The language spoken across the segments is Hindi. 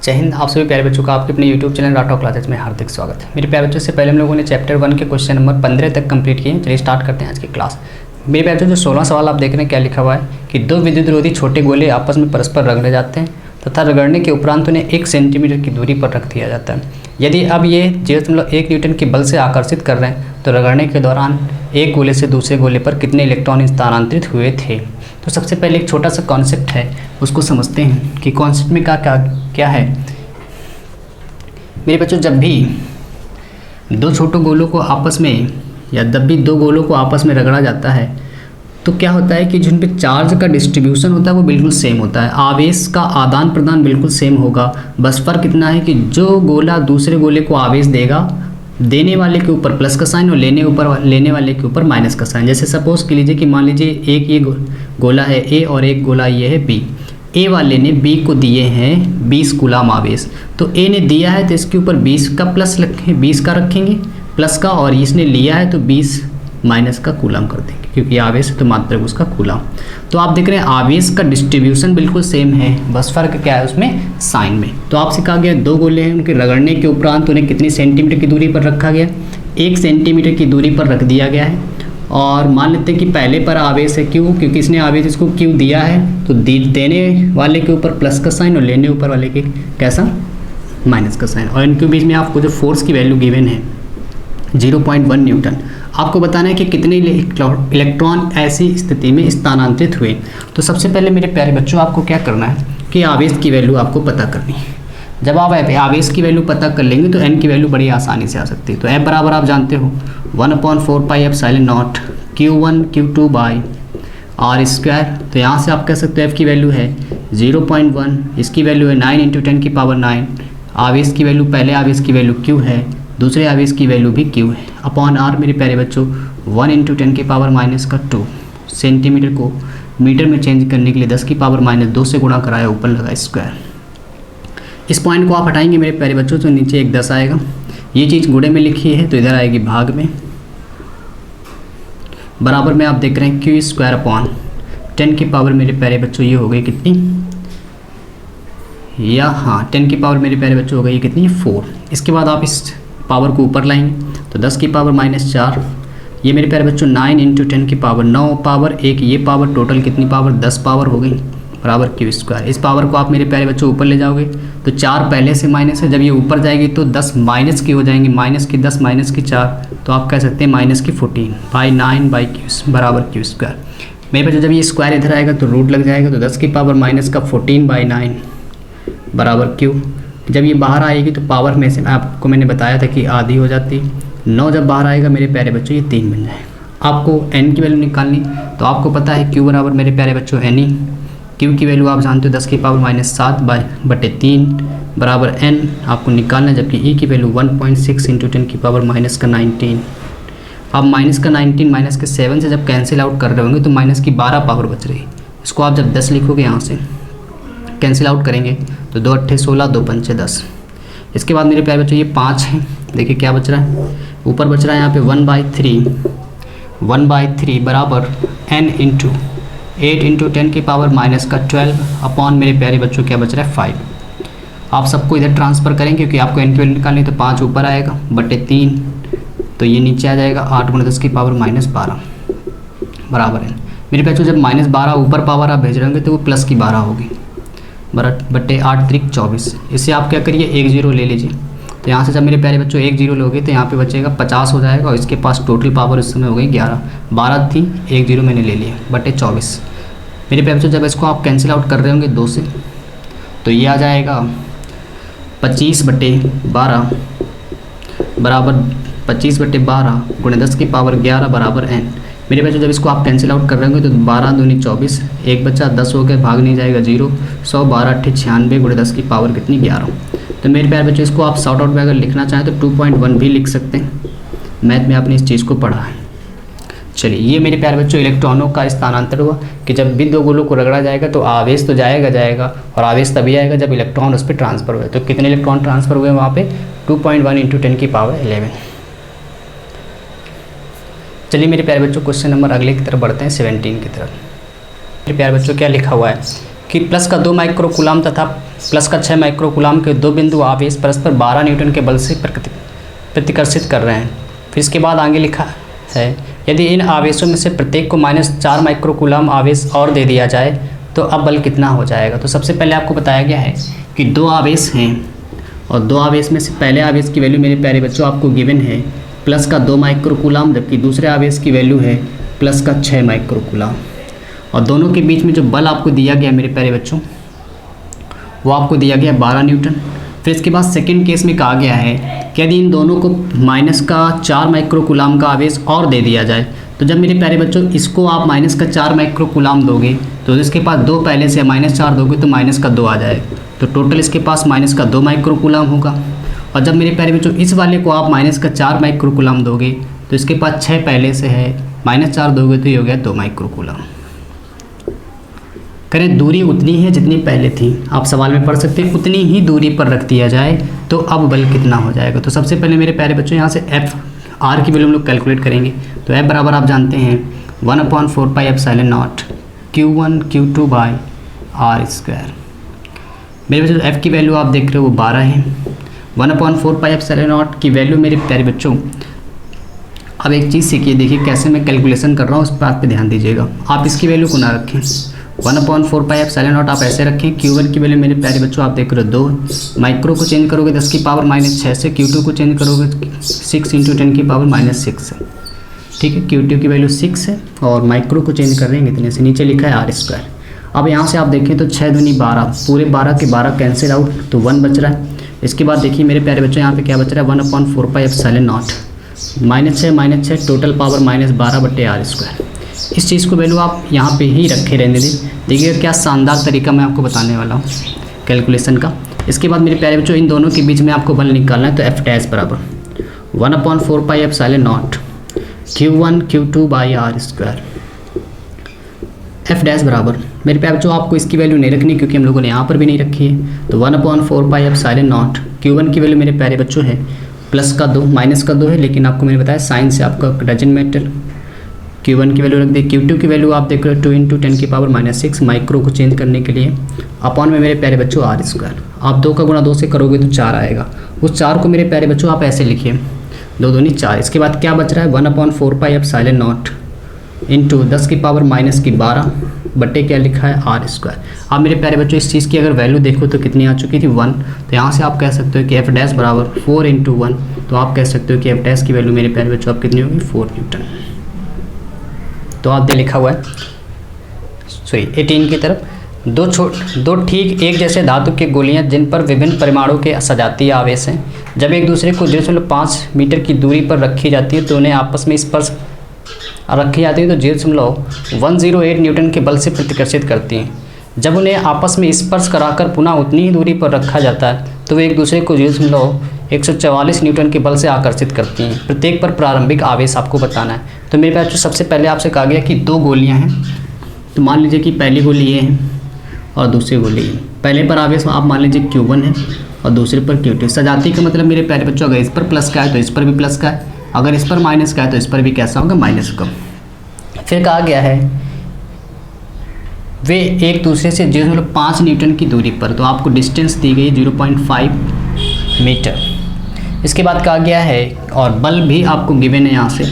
जय हिंद। आप सभी प्यारे बच्चों का आपके अपने YouTube चैनल राठौर क्लासेस में हार्दिक स्वागत है। मेरे प्यारे बच्चों से पहले हम लोगों ने चैप्टर 1 के क्वेश्चन नंबर 15 तक कंप्लीट किए। चलिए स्टार्ट करते हैं आज की क्लास। मेरे प्यारे बच्चों जो 16 सवाल आप देख रहे हैं क्या लिखा हुआ है कि दो विद्युत रोधी छोटे गोले आपस में परस्पर रगड़े जाते हैं तथा रगड़ने के उपरांत उन्हें 1 सेंटीमीटर की दूरी पर रख दिया जाता है। यदि अब ये 0.1 न्यूटन के बल से आकर्षित कर रहे हैं तो रगड़ने के दौरान एक गोले से दूसरे गोले पर कितने इलेक्ट्रॉन स्थानांतरित हुए थे। तो सबसे पहले एक छोटा सा कॉन्सेप्ट है उसको समझते हैं कि कॉन्सेप्ट में क्या है। मेरे बच्चों जब भी दो छोटे गोलों को आपस में या जब भी दो गोलों को आपस में रगड़ा जाता है तो क्या होता है कि जिन पे चार्ज का डिस्ट्रीब्यूशन होता है वो बिल्कुल सेम होता है, आवेश का आदान प्रदान बिल्कुल सेम होगा। बस फर्क इतना है कि जो गोला दूसरे गोले को आवेश देगा देने वाले के ऊपर प्लस का साइन और लेने वाले के ऊपर माइनस का साइन। जैसे सपोज कर लीजिए कि मान लीजिए एक ये गोला है ए और एक गोला ये है बी। ए वाले ने बी को दिए हैं 20 कूलाम आवेश, तो ए ने दिया है तो इसके ऊपर 20 का प्लस रखें, 20 का रखेंगे प्लस का, और इसने लिया है तो 20 माइनस का कूलाम कर देंगे क्योंकि आवेश है तो मात्रक उसका कूलाम। तो आप देख रहे हैं आवेश का डिस्ट्रीब्यूशन बिल्कुल सेम है, बस फर्क क्या है उसमें साइन में। तो आपसे कहा गया दो गोले हैं उनके रगड़ने के उपरांत उन्हें कितनी सेंटीमीटर की दूरी पर रखा गया, 1 सेंटीमीटर की दूरी पर रख दिया गया है। और मान लेते हैं कि पहले पर आवेश है क्यू, क्योंकि इसने आवेश इसको क्यू दिया है तो देने वाले के ऊपर प्लस का साइन और लेने ऊपर वाले के कैसा माइनस का साइन। और इनके बीच में आपको जो फोर्स की वैल्यू गिवन है 0.1 न्यूटन, आपको बताना है कि कितने इलेक्ट्रॉन ऐसी स्थिति में स्थानांतरित हुए। तो सबसे पहले मेरे प्यारे बच्चों आपको क्या करना है कि आवेश की वैल्यू आपको पता करनी है। जब आप आवेश की वैल्यू पता कर लेंगे तो n की वैल्यू बड़ी आसानी से आ सकती है। तो F बराबर आप जानते हो 1/4 pi epsilon not Q1 Q2 by R square. तो यहाँ से आप कह सकते हो F की वैल्यू है 0.1, इसकी वैल्यू है 9 × 10 की पावर 9। आवेश की वैल्यू पहले आवेश की वैल्यू Q है, दूसरे आवेश की वैल्यू भी Q है, अपॉन R मेरे प्यारे बच्चों 1 × 10 की पावर -2। सेंटीमीटर को मीटर में चेंज करने के लिए 10 की पावर -2 से गुणा कराया, ऊपर लगा स्क्वायर। इस पॉइंट को आप हटाएंगे मेरे प्यारे बच्चों तो नीचे एक 10 आएगा। ये चीज़ गुणे में लिखी है तो इधर आएगी भाग में। बराबर में आप देख रहे हैं Q स्क्वायर अपॉन 10 की पावर मेरे प्यारे बच्चों ये हो गई कितनी, या हाँ 10 की पावर मेरे प्यारे बच्चों हो गई कितनी 4। इसके बाद आप इस पावर को ऊपर लाएंगे तो 10 की पावर -4, ये मेरे प्यारे बच्चों 9 × 10 की पावर 9 पावर 1, ये पावर टोटल कितनी पावर 10 पावर हो गई बराबर Q स्क्वायर। इस पावर को आप मेरे प्यारे बच्चों ऊपर ले जाओगे तो 4 पहले से माइनस है, जब ये ऊपर जाएगी तो 10 माइनस की हो जाएंगी, -10 -4, तो आप कह सकते हैं -14 बाई 9 बाई Q बराबर Q स्क्वायर। मेरे बच्चों जब ये स्क्वायर इधर आएगा तो रूट लग जाएगा, तो 10 की पावर -14 बाई 9 बराबर Q। जब ये बाहर आएगी तो पावर में से आपको मैंने बताया था कि आधी हो जाती है, 9 जब बाहर आएगा मेरे प्यारे बच्चों ये 3 बन जाए। आपको n की वैल्यू निकालनी तो आपको पता है Q बराबर मेरे प्यारे बच्चों NE। Q की वैल्यू आप जानते हो 10 की पावर -7/3 बराबर n आपको निकालना है, जबकि E की वैल्यू 1.6 × 10 की पावर -19। अब -19 -7 से जब कैंसिल आउट कर रहे होंगे तो -12 पावर बच रही। इसको आप जब 10 लिखोगे यहाँ से कैंसिल आउट करेंगे तो 2 × 8 = 16, 2 × 5 = 10। इसके बाद मेरे प्यारे बच्चों ये 5 है, देखिए क्या बच रहा है, ऊपर बच रहा है यहाँ पे 1/3 बराबर n × 8 × 10 की पावर -12 अपॉन मेरे प्यारे बच्चों क्या बच रहा है 5। आप सबको इधर ट्रांसफ़र करेंगे क्योंकि आपको n की वैल्यू निकालनी तो 5 ऊपर आएगा /3, तो ये नीचे आ जाएगा 8 × 10 की पावर -12 बराबर है। मेरे बच्चों जब -12 ऊपर पावर आप भेज रहे होंगे तो वो प्लस की 12 होगी /8 × 24। इससे आप क्या करिए 1 0 ले लीजिए, तो यहाँ से जब मेरे प्यारे बच्चों 1 0 लोगे तो यहाँ पे बचेगा 50 हो जाएगा, और इसके पास टोटल पावर इस समय हो गई 11, 12 थी 1 0 मैंने ले लिया /24। मेरे प्यारे बच्चों जब इसको आप कैंसिल आउट कर रहे होंगे 2 से तो ये आ जाएगा 25/12 बराबर 25/12 × 10 की पावर 11 बराबर n। मेरे बच्चों जब इसको आप कैंसिल आउट कर रहे होंगे तो 12 दूनी 24, 1 बचा 10 हो गए, भाग नहीं जाएगा 0, 100 12 8 96 × 10 की पावर कितनी 11। तो मेरे प्यारे बच्चों इसको आप शॉर्ट आउट में अगर लिखना चाहें तो 2.1 भी लिख सकते हैं, मैथ में आपने इस चीज़ को पढ़ा है। चलिए ये मेरे प्यारे बच्चों इलेक्ट्रॉनों का स्थानांतरण हुआ कि जब भी दो गोलों को रगड़ा जाएगा तो आवेश तो जाएगा, और आवेश तभी आएगा जब इलेक्ट्रॉन उस पर ट्रांसफ़र हुए। तो कितने इलेक्ट्रॉन ट्रांसफ़र हुए वहाँ पे 2.1 × 10 की पावर 11। चलिए मेरे प्यारे बच्चों क्वेश्चन नंबर अगले की तरफ बढ़ते हैं 17 की तरफ। मेरे प्यारे बच्चों क्या लिखा हुआ है कि प्लस का 2 माइक्रो कूलाम तथा प्लस का 6 माइक्रोकूलाम के दो बिंदु आवेश परस्पर 12 न्यूटन के बल से प्रतिकर्षित कर रहे हैं। फिर इसके बाद आगे लिखा है यदि इन आवेशों में से प्रत्येक को -4 माइक्रोकूलाम आवेश और दे दिया जाए तो अब बल कितना हो जाएगा। तो सबसे पहले आपको बताया गया है कि दो आवेश हैं और दो आवेश में से पहले आवेश की वैल्यू मेरे प्यारे बच्चों आपको गिवन है प्लस का 2 माइक्रोकूलाम, जबकि दूसरे आवेश की वैल्यू है प्लस का 6 माइक्रोकूलाम। और दोनों के बीच में जो बल आपको दिया गया मेरे प्यारे बच्चों वो आपको दिया गया 12 न्यूटन। फिर इसके बाद सेकंड केस में कहा गया है कि यदि इन दोनों को -4 माइक्रोकूलाम का आवेश और दे दिया जाए तो जब मेरे प्यारे बच्चों इसको आप -4 माइक्रोकूलाम दोगे तो इसके पास 2 पहले से -4 दोगे तो -2 आ जाएगा, तो टोटल इसके पास -2 माइक्रोकूलाम होगा। और जब मेरे प्यारे बच्चों इस वाले को आप -4 माइक्रोकूलाम दोगे तो इसके पास 6 पहले से है, -4 दोगे तो ये हो गया 2 माइक्रोकूलाम। करें दूरी उतनी है जितनी पहले थी, आप सवाल में पढ़ सकते हैं उतनी ही दूरी पर रख दिया जाए तो अब बल कितना हो जाएगा। तो सबसे पहले मेरे प्यारे बच्चों यहाँ से एफ आर की वैल्यू हम लोग कैलकुलेट करेंगे। तो एफ बराबर आप जानते हैं 1/4πε0 Q1 Q2 by R square. मेरे बच्चों एफ की वैल्यू आप देख रहे हो वो 12 है। 1/4πε0 की वैल्यू मेरे प्यारे बच्चों अब एक चीज़ सीखिए, देखिए कैसे मैं कैलकुलेशन कर रहा हूँ उस बात पे ध्यान दीजिएगा। आप इसकी वैल्यू को ना रखें 1/4πε0 आप ऐसे रखें। Q1 की वैल्यू मेरे प्यारे बच्चों आप देख रहे हो 2, माइक्रो को चेंज करोगे 10 की पावर -6 से, Q2 को चेंज करोगे 6 × 10 की पावर -6 से, ठीक है। Q2 की वैल्यू 6 है और माइक्रो को चेंज कर रहे हैं इतने से, नीचे लिखा है आर स्क्वायर। अब यहाँ से आप देखें तो 6 दूनी 12, पूरे 12 के 12 कैंसिल आउट तो 1 बच रहा है। इसके बाद देखिए मेरे प्यारे बच्चों यहाँ पे क्या बच रहा है 1/4πε0 -6 टोटल पावर -12/r स्क्वायर। इस चीज़ को वैल्यू आप यहाँ पे ही रखे रहने दें। देखिए क्या शानदार तरीका मैं आपको बताने वाला हूँ कैलकुलेशन का। इसके बाद मेरे प्यारे बच्चों इन दोनों के बीच में आपको बल निकालना है, तो एफ डैश बराबर 1/4πε0 Q1 Q2 by R square. F dash बराबर मेरे प्यारे बच्चों आपको इसकी वैल्यू नहीं रखनी क्योंकि हम लोगों ने यहाँ पर भी नहीं रखी है। तो 1/4πε0 Q1 की वैल्यू मेरे प्यारे बच्चों है प्लस का 2, माइनस का 2 है, लेकिन आपको मैंने बताया साइन से आपका डजन मैटर। Q1 की वैल्यू रख दी। Q2 की वैल्यू आप देख रहे हो 2 × 10 की पावर -6 माइक्रो को चेंज करने के लिए अपॉन में मेरे प्यारे बच्चों आर स्क्वायर। आप 2 का गुणा 2 से करोगे तो 4 आएगा। उस 4 को मेरे प्यारे बच्चों आप ऐसे लिखिए 2 दूनी 4। इसके बाद क्या बच रहा है 1/4πε0 इंटू 10 की पावर -12 बट्टे क्या लिखा है आर स्क्वायर। अब मेरे प्यारे बच्चों इस चीज़ की अगर वैल्यू देखो तो कितनी आ चुकी थी 1, तो यहाँ से आप कह सकते हो कि एफ डैश बराबर 4 × 1, तो आप कह सकते हो कि एफ डैश की वैल्यू मेरे प्यारे बच्चों आप कितनी होगी 4 न्यूटन। तो आप दे लिखा हुआ है 18 की तरफ दो ठीक एक जैसे धातु की गोलियां जिन पर विभिन्न परिमाणों के सजातीय आवेश हैं, जब एक दूसरे को 0.5 मीटर की दूरी पर रखी जाती है तो उन्हें आपस में स्पर्श रखी जाती है तो 0.108 न्यूटन के बल से प्रतिकर्षित करती हैं। जब उन्हें आपस में स्पर्श कराकर पुनः उतनी ही दूरी पर रखा जाता है तो वे एक दूसरे को 0.144 न्यूटन के बल से आकर्षित करती हैं। प्रत्येक पर प्रारंभिक आवेश आपको बताना है। तो मेरे पास सबसे पहले आपसे कहा गया कि 2 गोलियां हैं, तो मान लीजिए कि पहली गोली ये है और दूसरी गोली ये। पहले पर आवेश आप मान लीजिए Q1 है और दूसरे पर Q2। सजाती का मतलब मेरे प्यारे बच्चों अगर इस पर प्लस का है तो इस पर भी प्लस का है, अगर इस पर माइनस का है तो इस पर भी कैसा होगा माइनस का। फिर कहा गया है वे एक दूसरे से 0.5 न्यूटन की दूरी पर, तो आपको डिस्टेंस दी गई 0.5 मीटर। इसके बाद कहा गया है और बल भी आपको गिवन है, यहाँ से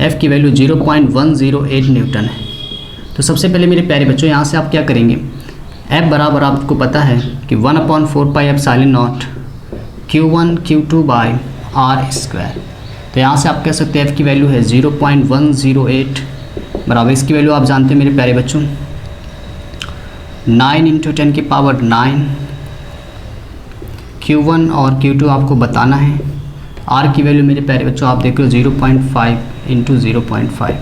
F की वैल्यू 0.108 न्यूटन है। तो सबसे पहले मेरे प्यारे बच्चों यहाँ से आप क्या करेंगे, F बराबर आपको पता है कि 1/4πε0 Q1 Q2 by R square. तो यहाँ से आप कह सकते हैं F की वैल्यू है 0.108 बराबर, इसकी वैल्यू आप जानते हैं मेरे प्यारे बच्चों 9 × 10 की पावर 9। Q1 और Q2 आपको बताना है। R की वैल्यू मेरे प्यारे बच्चों आप देख रहे हो 0.5 × 0.5।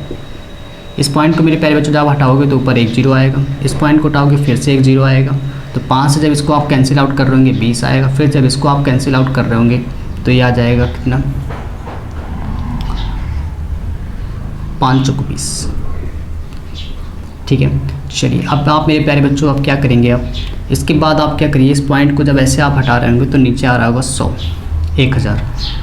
इस पॉइंट को मेरे प्यारे बच्चों जब हटाओगे तो ऊपर 1 0 आएगा, इस पॉइंट को हटाओगे फिर से 1 0 आएगा। तो 5 से जब इसको आप कैंसिल आउट कर रहे होंगे 20 आएगा, फिर जब इसको आप कैंसिल आउट कर रहे होंगे तो ये आ जाएगा कितना 5 × 20। ठीक है, चलिए अब आप मेरे प्यारे बच्चों अब क्या करेंगे, अब इसके बाद आप क्या करिए, इस पॉइंट को जब ऐसे आप हटा रहे होंगे तो नीचे आ रहा होगा 100 1000।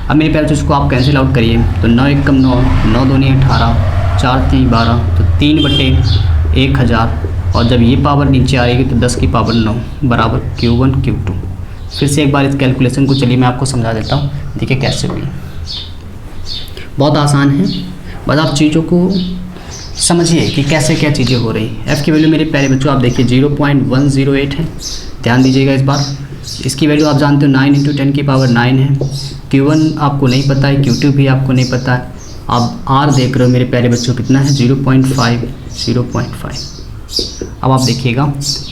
अब मेरे प्यारे बच्चों इसको आप कैंसिल आउट करिए तो 9 × 9 9 2 18 4 3 12, तो 3/1000 और जब ये पावर नीचे आएगी तो 10 की पावर 9 बराबर Q1 Q2। फिर से एक बार इस कैलकुलेशन को चलिए मैं आपको समझा देता हूँ, देखिए कैसे हुई। बहुत आसान है, बस आप चीज़ों को समझिए कि कैसे क्या चीज़ें हो रही हैं। F की वैल्यू मेरे प्यारे बच्चों आप देखिए 0.108 है, ध्यान दीजिएगा इस बार। इसकी वैल्यू आप जानते हो 9 × 10 की पावर 9 है। Q1 आपको नहीं पता है, Q2 भी आपको नहीं पता है। आप R देख रहे हो मेरे प्यारे बच्चों कितना है 0.5। अब आप देखिएगा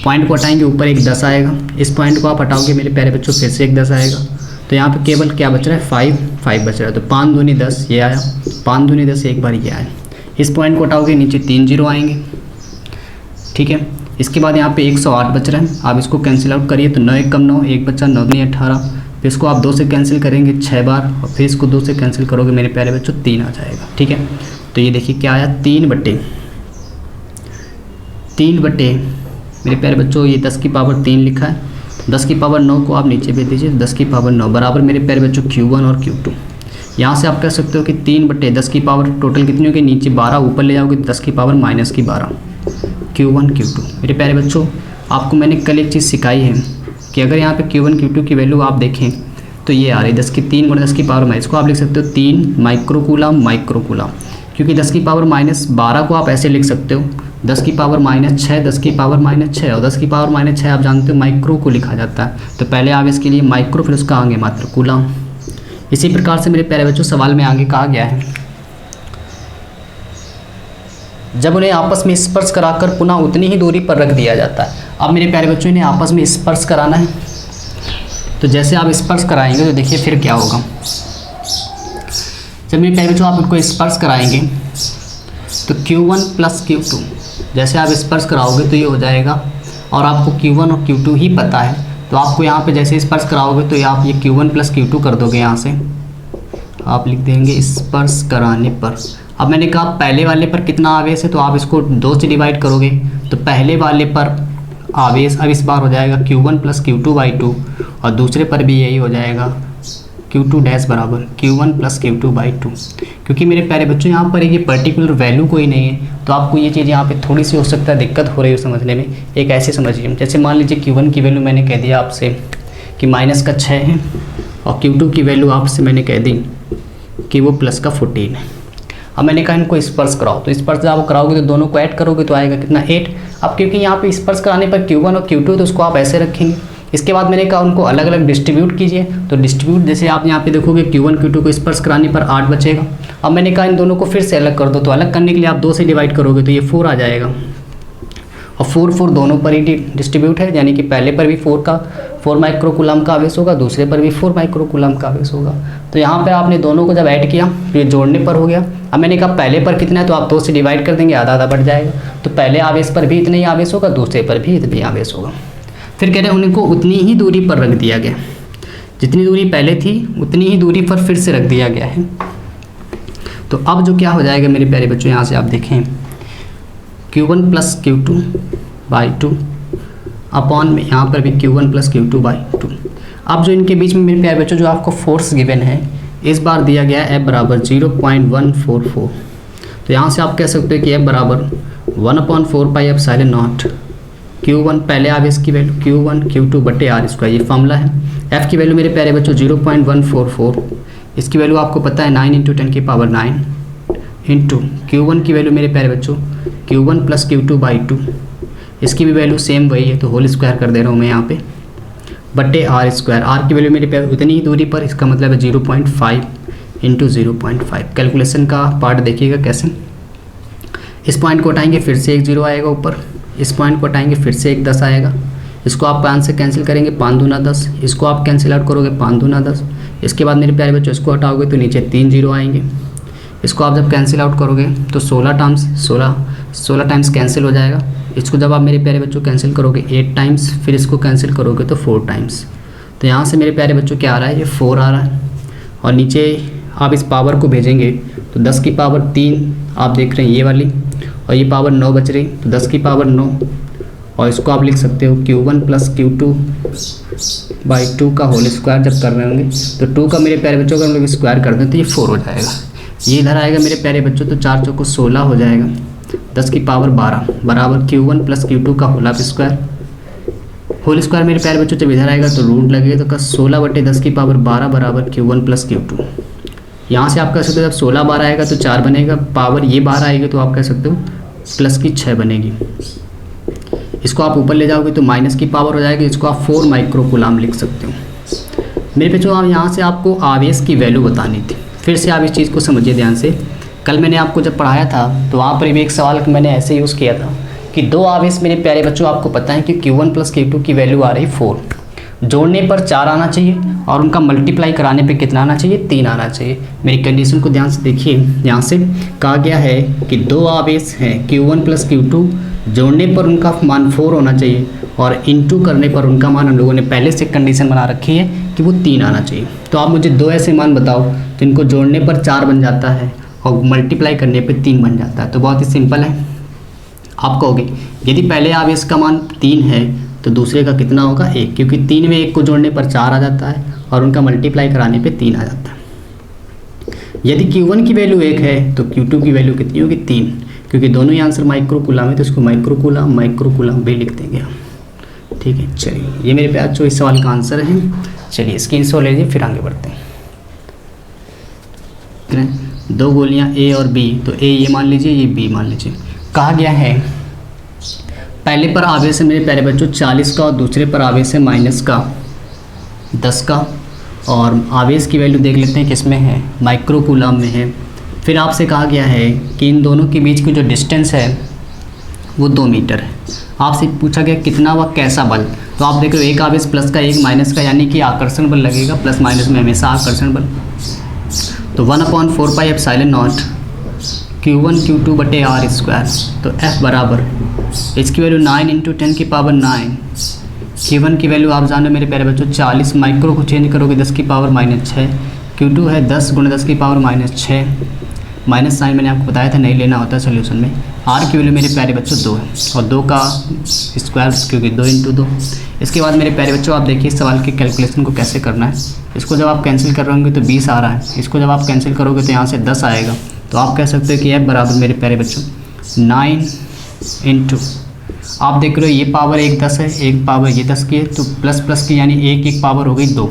पॉइंट को हटाएंगे, ऊपर एक 10 आएगा। इस पॉइंट को आप हटाओगे मेरे प्यारे बच्चों, फिर से एक 10 आएगा। तो यहाँ पे केवल क्या बच रहा है 5 बच रहा है। तो 5 दूनी 10 ये आया, 5 दूनी 10 एक बार ये आया। इस पॉइंट को हटाओगे नीचे 3 0 आएंगे, ठीक है। इसके बाद यहाँ पे 108 बच रहा है, आप इसको कैंसिल आउट करिए तो 9 1 कम 9, 1 बचा 9 दूनी 18। फिर इसको आप 2 से कैंसिल करेंगे 6 बार, और फिर इसको 2 से कैंसिल करोगे मेरे प्यारे बच्चों 3 आ जाएगा, ठीक है। तो ये देखिए क्या आया 3 बटे मेरे प्यारे बच्चों, ये 10 की पावर 3 लिखा है। 10 की पावर 9 को आप नीचे भेज दीजिए, 10 की पावर 9 बराबर मेरे प्यारे बच्चों Q1 और Q2। यहाँ से आप कह सकते हो कि 3 बटे 10 की पावर टोटल कितनी होगी, नीचे 12 ऊपर ले जाओगे 10 की पावर -12 Q1 Q2। मेरे प्यारे बच्चों आपको मैंने कल एक चीज़ सिखाई है कि अगर यहाँ पे Q1 Q2 की वैल्यू आप देखें तो ये आ रही 10 की 3 × 10 की पावर में, इसको आप लिख सकते हो 3 माइक्रोकूलम, क्योंकि 10 की पावर -12 को आप ऐसे लिख सकते हो 10 की पावर -6, 10 की पावर -6, और 10 की पावर -6 आप जानते हो माइक्रो को लिखा जाता है। तो पहले आप इसके लिए माइक्रो, फिर उसका आगे मात्र कूलम। इसी प्रकार से मेरे प्यारे बच्चों सवाल में आगे कहा गया है, जब उन्हें आपस में स्पर्श कराकर पुनः उतनी ही दूरी पर रख दिया जाता है। अब मेरे प्यारे बच्चों इन्हें आपस में स्पर्श कराना है, तो जैसे आप स्पर्श कराएंगे तो देखिए फिर क्या होगा। जब मेरे प्यारे बच्चों आप इनको स्पर्श कराएंगे तो Q1 + Q2, जैसे आप स्पर्श कराओगे तो ये हो जाएगा, और आपको Q1 और Q2 ही पता है तो आपको यहाँ पे जैसे स्पर्श कराओगे तो आप ये Q1 + Q2 कर दोगे। यहाँ से आप लिख देंगे स्पर्श कराने पर। अब मैंने कहा पहले वाले पर कितना आवेश है, तो आप इसको 2 से डिवाइड करोगे तो पहले वाले पर आवेश अब इस बार हो जाएगा Q1 + Q2/2, और दूसरे पर भी यही हो जाएगा Q2 डैश बराबर Q1 + Q2/2। क्योंकि मेरे प्यारे बच्चों यहाँ पर ये पर्टिकुलर वैल्यू कोई नहीं है, तो आपको ये चीज़ यहाँ पे थोड़ी सी हो सकता है दिक्कत हो रही हो समझने में। एक ऐसे समझिए, जैसे मान लीजिए Q1 की वैल्यू मैंने कह दिया आपसे कि -6 है, और Q2 की वैल्यू आपसे मैंने कह दी कि वो +14 है। अब मैंने कहा इनको स्पर्श कराओ, तो स्पर्श जब आप कराओगे तो दोनों को ऐड करोगे तो आएगा कितना 8। अब क्योंकि यहाँ पे स्पर्श कराने पर Q1 और Q2 तो उसको आप ऐसे रखेंगे। इसके बाद मैंने कहा उनको अलग अलग डिस्ट्रीब्यूट कीजिए, तो डिस्ट्रीब्यूट जैसे आप यहाँ पे देखोगे Q1 Q2 को स्पर्श कराने पर 8 बचेगा। अब मैंने कहा इन दोनों को फिर से अलग कर दो, तो अलग करने के लिए आप 2 से डिवाइड करोगे तो ये 4 आ जाएगा, और 4 दोनों पर ही डिस्ट्रीब्यूट है, यानी कि पहले पर भी 4 माइक्रोकूलम का आवेश होगा, दूसरे पर भी 4 माइक्रोकूलम का आवेश होगा। तो यहाँ पर आपने दोनों को जब ऐड किया तो ये जोड़ने पर हो गया। अब मैंने कहा पहले पर कितना है, तो आप 2 से डिवाइड कर देंगे, आधा बढ़ जाएगा। तो पहले आवेश पर भी इतना ही आवेश होगा, दूसरे पर भी इतना ही आवेश होगा। फिर कह रहे हैं उनको उतनी ही दूरी पर रख दिया गया, जितनी दूरी पहले थी उतनी ही दूरी पर फिर से रख दिया गया है। तो अब जो क्या हो जाएगा मेरे प्यारे बच्चों, यहाँ से आप देखें Q1 + Q2/2 अपॉन में यहाँ पर भी Q1 + Q2/2। अब जो इनके बीच में मेरे प्यारे बच्चों जो आपको फोर्स गिवन है, इस बार दिया गया है F बराबर 0.144। तो यहाँ से आप कह सकते हो कि F बराबर 1/4πε0 Q1 पहले आवेश की वैल्यू Q1 Q2/r², ये फॉर्मूला है। F की वैल्यू मेरे प्यारे बच्चों 0.144, इसकी वैल्यू आपको पता है 9 × 10 की पावर 9 इंटू Q1 की वैल्यू मेरे प्यारे बच्चों Q1 + Q2/2, इसकी भी वैल्यू सेम वही है, तो होल स्क्वायर कर दे रहा हूँ मैं यहाँ पे, बटे r²। r की वैल्यू मेरे प्यारे उतनी ही दूरी पर, इसका मतलब है 0.5 × 0.5। कैलकुलेशन का पार्ट देखिएगा कैसे। इस पॉइंट को हटाएंगे फिर से एक 0 आएगा ऊपर, इस पॉइंट को हटाएंगे फिर से एक 10 आएगा। इसको आप 5 से कैंसिल करेंगे 5 दूना 10, इसको आप कैंसिल आउट करोगे 5 दूना 10। इसके बाद मेरे प्यारे बच्चों इसको हटाओगे तो नीचे 3 0 आएंगे। इसको आप जब कैंसिल आउट करोगे तो 16 टाइम्स कैंसिल हो जाएगा। इसको जब आप मेरे प्यारे बच्चों कैंसिल करोगे 8 टाइम्स, फिर इसको कैंसिल करोगे तो 4 टाइम्स। तो यहाँ से मेरे प्यारे बच्चों क्या आ रहा है, ये 4 आ रहा है, और नीचे आप इस पावर को भेजेंगे तो 10 की पावर 3 आप देख रहे हैं ये वाली, और ये पावर 9 बच रही, तो 10 की पावर 9, और इसको आप लिख सकते हो Q1 + Q2/2 का होल स्क्वायर जब कर रहे होंगे तो 2 का मेरे प्यारे बच्चों का हम लोग स्क्वायर कर दें तो ये 4 हो जाएगा। ये इधर आएगा मेरे प्यारे बच्चों, तो 4 चौको 16 हो जाएगा। 10 की पावर 12 बराबर Q1 प्लस Q2 का होल स्क्वायर। होल स्क्वायर मेरे प्यारे बच्चों जब इधर आएगा तो रूट लगेगा, तो 16 बटे 10 की पावर 12 बराबर Q1 प्लस Q2। यहाँ से आप कह सकते हो जब 16 12 आएगा तो 4 बनेगा, पावर ये 12 आएगी तो आप कह सकते हो प्लस की 6 बनेगी। इसको आप ऊपर ले जाओगे तो माइनस की पावर हो जाएगी, इसको आप 4 माइक्रोकूलाम लिख सकते हो। मेरे बच्चों आप यहाँ से आपको आवेश की वैल्यू बतानी थी। फिर से आप इस चीज़ को समझिए ध्यान से। कल मैंने आपको जब पढ़ाया था तो वहाँ पर भी एक सवाल मैंने ऐसे यूज़ किया था कि दो आवेश मेरे प्यारे बच्चों आपको पता है कि Q1 प्लस Q2 की वैल्यू आ रही 4, जोड़ने पर 4 आना चाहिए और उनका मल्टीप्लाई कराने पे कितना आना चाहिए, 3 आना चाहिए। मेरी कंडीशन को ध्यान से देखिए। यहाँ से कहा गया है कि दो आवेश हैं Q1 प्लस Q2, जोड़ने पर उनका मान 4 होना चाहिए और इनटू करने पर उनका मान हम लोगों ने पहले से कंडीशन बना रखी है कि वो 3 आना चाहिए। तो आप मुझे दो ऐसे मान बताओ तो इनको जोड़ने पर 4 बन जाता है और मल्टीप्लाई करने पे 3 बन जाता है। तो बहुत ही सिंपल है। आप कहोगे यदि पहले आवेश का मान 3 है तो दूसरे का कितना होगा 1, क्योंकि 3 में 1 को जोड़ने पर 4 आ जाता है और उनका मल्टीप्लाई कराने पे 3 आ जाता है। यदि Q1 की वैल्यू 1 है तो Q2 की वैल्यू कितनी होगी 3, क्योंकि दोनों ही आंसर माइक्रोकूलाम है तो इसको माइक्रोकूलाम भी लिख देंगे हम। ठीक है, चलिए ये मेरे प्यार जो इस सवाल का आंसर है। चलिए स्क्रीनशॉट ले लीजिए, फिर आगे बढ़ते हैं। दो गोलियां A और B, तो A ये मान लीजिए, ये B मान लीजिए। कहा गया है पहले पर आवेश है मेरे प्यारे बच्चों 40 का और दूसरे पर आवेश है -10 का, और आवेश की वैल्यू देख लेते हैं किस में है, माइक्रोकूलाम में है। फिर आपसे कहा गया है कि इन दोनों के बीच की जो डिस्टेंस है वो 2 मीटर है। आपसे पूछा गया कितना व कैसा बल, तो आप देख रहे हो एक आवेश प्लस का एक माइनस का, यानी कि आकर्षण बल लगेगा, प्लस माइनस में हमेशा आकर्षण बल। तो 1/4 pi epsilon not Q1 Q2 बटे R स्क्वायर। तो F बराबर इसकी वैल्यू 9 × 10 की पावर 9। Q1 की वैल्यू आप जानो मेरे प्यारे बच्चों 40, माइक्रो को चेंज करोगे 10 की पावर -6। Q2 है 10 × 10 की पावर -6, माइनस साइन मैंने आपको बताया था नहीं लेना होता सोल्यूशन में। R की वैल्यू मेरे प्यारे बच्चों 2 है और 2 का स्क्वायर क्योंकि 2 × 2। इसके बाद मेरे प्यारे बच्चों आप देखिए इस सवाल के कैलकुलेशन को कैसे करना है। इसको जब आप कैंसिल कर रहे होंगे तो 20 आ रहा है, इसको जब आप कैंसिल करोगे तो यहाँ से 10 आएगा। तो आप कह सकते हो कि F बराबर मेरे प्यारे बच्चों 9 × आप देख रहे हो ये पावर 1 10 है, एक पावर ये 10 की है, तो प्लस प्लस की यानी एक पावर हो गई 2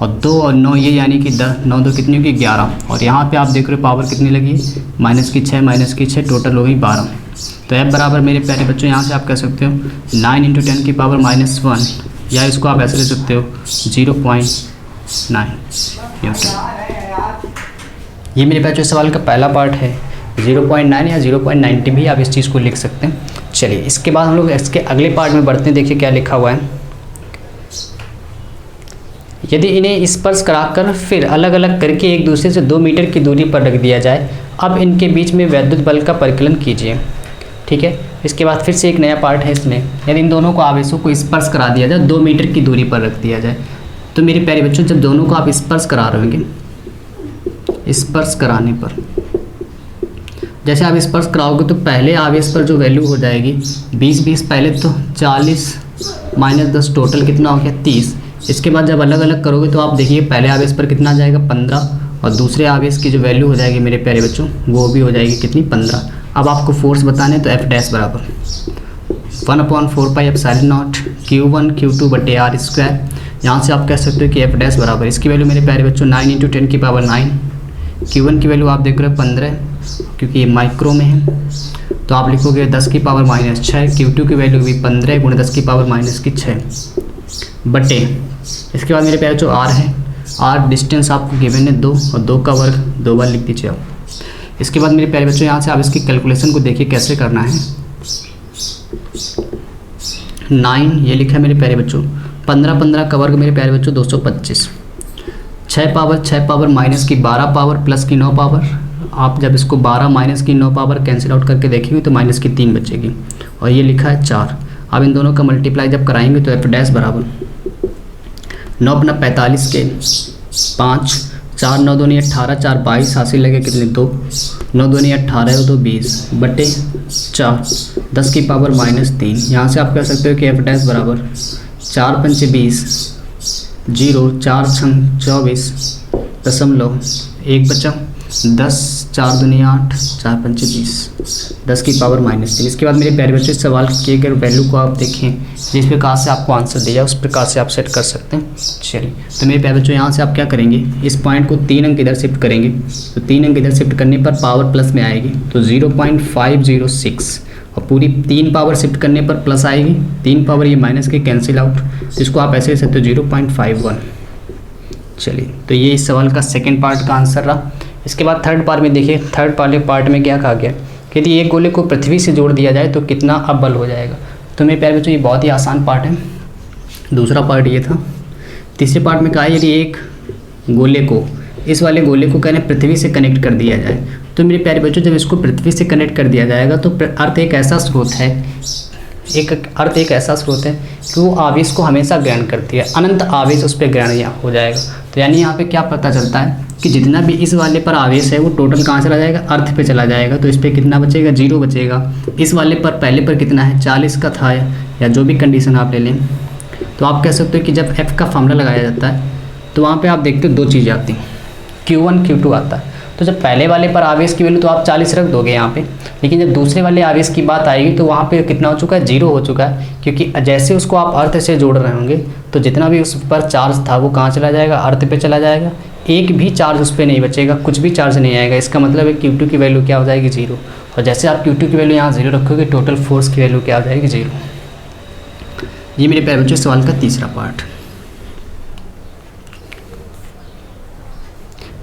और 2 और 9 ये यानी कि 10 9 2 कितनी होगी 11, और यहाँ पे आप देख रहे हो पावर कितनी लगी -6 -6 टोटल हो गई 12। तो F बराबर मेरे प्यारे बच्चों यहाँ से आप कह सकते हो 9 × 10 की पावर -1, या इसको आप ऐसे ले सकते हो 0.9। ये मेरे पास जो सवाल का पहला पार्ट है 0.9 या 0.90 भी आप इस चीज़ को लिख सकते हैं। चलिए इसके बाद हम लोग इसके अगले पार्ट में बढ़ते हैं। देखिए क्या लिखा हुआ है, यदि इन्हें स्पर्श कराकर फिर अलग अलग करके एक दूसरे से 2 मीटर की दूरी पर रख दिया जाए, अब इनके बीच में वैद्युत बल का परिकलन कीजिए। ठीक है, इसके बाद फिर से एक नया पार्ट है इसमें, यदि इन दोनों को आवेशों को स्पर्श करा दिया जाए 2 मीटर की दूरी पर रख दिया जाए, तो मेरे प्यारे बच्चों जब दोनों को आप स्पर्श करा रहे होंगे, स्पर्श कराने पर जैसे आप स्पर्श कराओगे तो पहले आवेश पर जो वैल्यू हो जाएगी 20 पहले तो 40 -10 टोटल कितना हो गया 30। इसके बाद जब अलग अलग करोगे तो आप देखिए पहले आवेश पर कितना आ जाएगा 15 और दूसरे आवेश की जो वैल्यू हो जाएगी मेरे प्यारे बच्चों वो भी हो जाएगी कितनी 15। अब आपको फोर्स बताने तो F डैश बराबर 1/4 pi epsilon not Q1 Q2 बटे R स्क्वायर। यहाँ से आप कह सकते हो कि F डैश बराबर इसकी वैल्यू मेरे प्यारे बच्चों 9 × 10 की पावर 9। Q1 की वैल्यू आप देख रहे हो 15 क्योंकि ये माइक्रो में है, तो आप लिखोगे 10 की पावर -6। Q2 की वैल्यू भी 15 × 10 की पावर -6 बटे इसके बाद मेरे प्यारे जो R है, R डिस्टेंस आपको गिवन है 2 और 2 का वर्ग 2 बार लिख दीजिए आप। इसके बाद मेरे प्यारे बच्चों यहाँ से आप इसकी कैलकुलेशन को देखिए कैसे करना है। 9 ये लिखा है मेरे प्यारे बच्चों, 15 का वर्ग मेरे प्यारे बच्चों 225, 6 पावर माइनस की 12 पावर प्लस की 9 पावर। आप जब इसको 12 माइनस की 9 पावर कैंसिल आउट करके देखेंगे तो माइनस की 3 बचेगी और ये लिखा है 4। अब इन दोनों का मल्टीप्लाई जब कराएंगे तो F डैश बराबर 9 × 45 के 5, 4 9 2 18, 4 22 हासिल लगे कितने 2, 9 2 18 2 20 बटे 4 10 की पावर -3। यहाँ से आप कह सकते हो कि F डैश बराबर 4 × 5 20 0 4 × 6 24 दशमलव 1 बचा 10 4 दूनी 8, 4 पंचे 20, 10 की पावर -3। इसके बाद मेरे प्यारे बच्चों सवाल की अगर वैल्यू को आप देखें जिस प्रकार से आपको आंसर दिया उस प्रकार से आप सेट कर सकते हैं। चलिए तो मेरे प्यारे बच्चों यहाँ से आप क्या करेंगे, इस पॉइंट को 3 अंक इधर शिफ्ट करेंगे, तो 3 अंक इधर शिफ्ट करने पर पावर प्लस में आएगी तो 0.506, और पूरी 3 पावर शिफ्ट करने पर प्लस आएगी, 3 पावर ये माइनस के कैंसिल आउट, तो इसको आप ऐसे ले सकते हो 0.51। चलिए तो ये इस सवाल का सेकंड पार्ट का आंसर रहा। इसके बाद थर्ड पार्ट में देखिए, थर्ड वाले पार्ट में क्या कहा गया कि यदि एक गोले को पृथ्वी से जोड़ दिया जाए तो कितना अब बल हो जाएगा। तो मेरे प्यारे बच्चों ये बहुत ही आसान पार्ट है। दूसरा पार्ट ये था। तीसरे पार्ट में कहा यदि एक गोले को, इस वाले गोले को कहने पृथ्वी से कनेक्ट कर दिया जाए, तो मेरे प्यारे बच्चों जब इसको पृथ्वी से कनेक्ट कर दिया जाएगा तो अर्थ एक ऐसा स्रोत है, एक ऐसा स्रोत है कि वो आवेश को हमेशा ग्रहण करती है, अनंत आवेश उस पर ग्रहण हो जाएगा। तो यानी यहाँ पे क्या पता चलता है कि जितना भी इस वाले पर आवेश है वो टोटल कहाँ चला जाएगा, अर्थ पे चला जाएगा, तो इस पर कितना बचेगा, 0 बचेगा। इस वाले पर पहले पर कितना है, 40 का था, या जो भी कंडीशन आप ले लें। तो आप कह सकते हो कि जब F का फॉर्मूला लगाया जाता है तो वहाँ पर आप देखते हो 2 चीज़ें आती हैं, Q1 Q2 आता है। तो जब पहले वाले पर आवेश की वैल्यू तो आप 40 रख दोगे यहाँ पे, लेकिन जब दूसरे वाले आवेश की बात आएगी तो वहाँ पे कितना हो चुका है, 0 हो चुका है, क्योंकि जैसे उसको आप अर्थ से जोड़ रहे होंगे तो जितना भी उस पर चार्ज था वो कहाँ चला जाएगा, अर्थ पे चला जाएगा, एक भी चार्ज उस पर नहीं बचेगा, कुछ भी चार्ज नहीं आएगा। इसका मतलब है Q2 की वैल्यू क्या हो जाएगी, 0। और जैसे आप Q2 की वैल्यू यहाँ 0 रखोगे टोटल फोर्स की वैल्यू क्या हो जाएगी, 0। ये मेरे प्यारे बच्चों सवाल का तीसरा पार्ट।